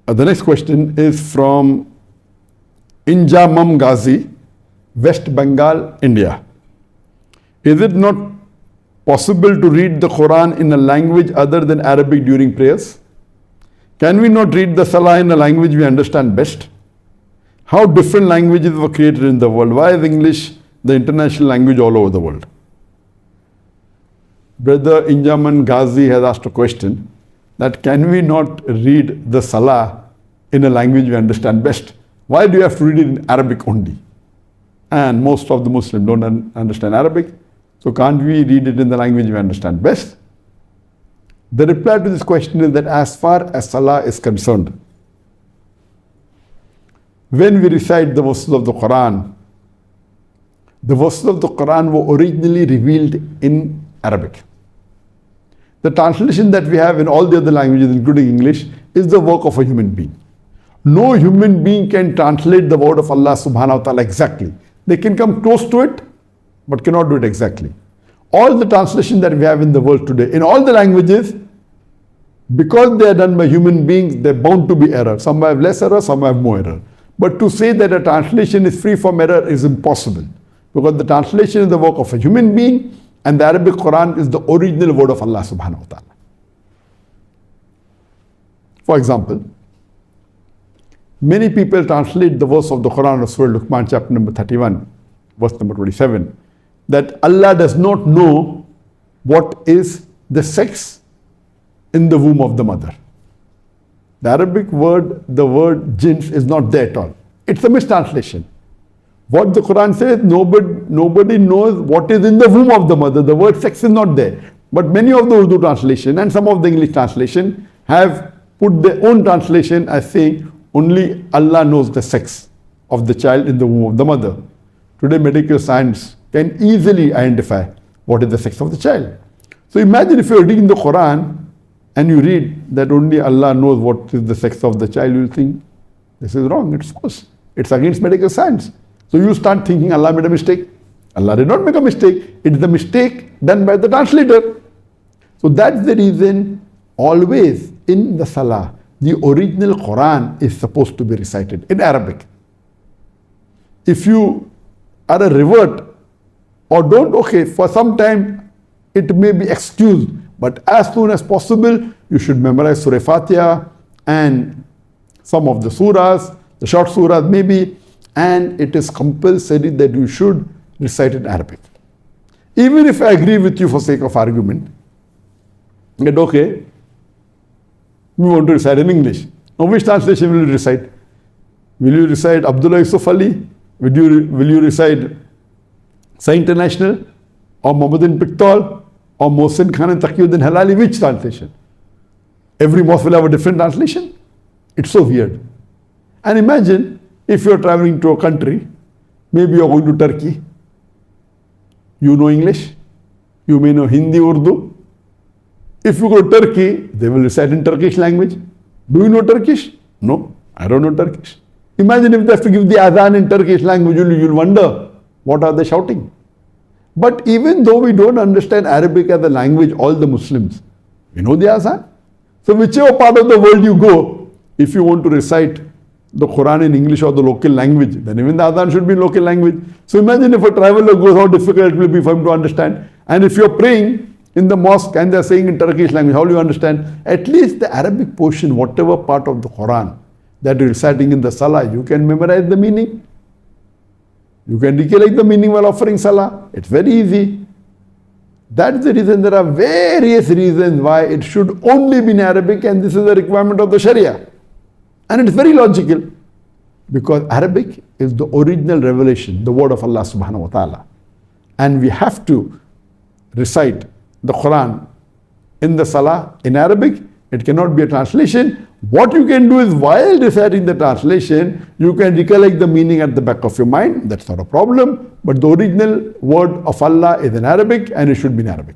The next question is from Injamam Ghazi, West Bengal, India. Is it not possible to read the Quran in a language other than Arabic during prayers? Can we not read the Salah in a language we understand best? How different languages were created in the world? Why is English the international language all over the world? Brother Injaman Ghazi has asked a question that can we not read the Salah in a language we understand best? Why do you have to read it in Arabic only? And most of the Muslims don't understand Arabic, so can't we read it in the language we understand best? The reply to this question is that as far as Salah is concerned, when we recite the verses of the Quran were originally revealed in Arabic. The translation that we have in all the other languages, including English, is the work of a human being. No human being can translate the word of Allah subhanahu wa ta'ala exactly. They can come close to it, but cannot do it exactly. All the translations that we have in the world today, in all the languages, because they are done by human beings, they're bound to be error. Some have less error, some have more error. But to say that a translation is free from error is impossible, because the translation is the work of a human being, and the Arabic Quran is the original word of Allah subhanahu wa ta'ala. For example, many people translate the verse of the Quran of Surah Luqman, chapter number 31, verse number 27, that Allah does not know what is the sex in the womb of the mother. The Arabic word, the word jins, is not there at all. It's a mistranslation. What the Quran says, nobody knows what is in the womb of the mother. The word sex is not there. But many of the Urdu translation and some of the English translation have put their own translation as saying only Allah knows the sex of the child in the womb of the mother. Today medical science can easily identify what is the sex of the child. So imagine if you are reading the Quran and you read that only Allah knows what is the sex of the child, you will think this is wrong, it's false. It's against medical science. So you start thinking Allah made a mistake. Allah did not make a mistake. It is the mistake done by the translator. So that's the reason always in the Salah, the original Quran is supposed to be recited in Arabic. If you are a revert or don't, okay, for some time it may be excused, but as soon as possible you should memorize Surah Fatiha and some of the surahs, the short surahs maybe, and it is compulsory that you should recite in Arabic. Even if I agree with you for sake of argument, that okay, we want to recite in English. Now which translation will you recite? Will you recite Abdullah Yusuf Ali? Will you recite Sai International? Or Mohammedan Pictol? Or Mohsin Khan and Taqiyuddin Halali? Which translation? Every mosque will have a different translation. It's so weird. And imagine if you're traveling to a country, maybe you're going to Turkey, you know English, you may know Hindi, Urdu. If you go to Turkey, they will recite in Turkish language. Do you know Turkish? No, I don't know Turkish. Imagine if they have to give the adhan in Turkish language, you'll wonder, what are they shouting? But even though we don't understand Arabic as a language, all the Muslims, we know the adhan. So whichever part of the world you go, if you want to recite the Quran in English or the local language, then even the adhan should be in local language. So imagine if a traveler goes, how difficult it will be for him to understand. And if you're praying in the mosque and they're saying in Turkish language, how do you understand? At least the Arabic portion, whatever part of the Quran that you're reciting in the Salah, you can memorize the meaning. You can recollect the meaning while offering Salah. It's very easy. That's the reason there are various reasons why it should only be in Arabic, and this is a requirement of the Sharia. And it's very logical, because Arabic is the original revelation, the word of Allah subhanahu wa ta'ala. And we have to recite the Quran in the Salah in Arabic. It cannot be a translation. What you can do is, while reciting the translation, you can recollect the meaning at the back of your mind. That's not a problem. But the original word of Allah is in Arabic, and it should be in Arabic.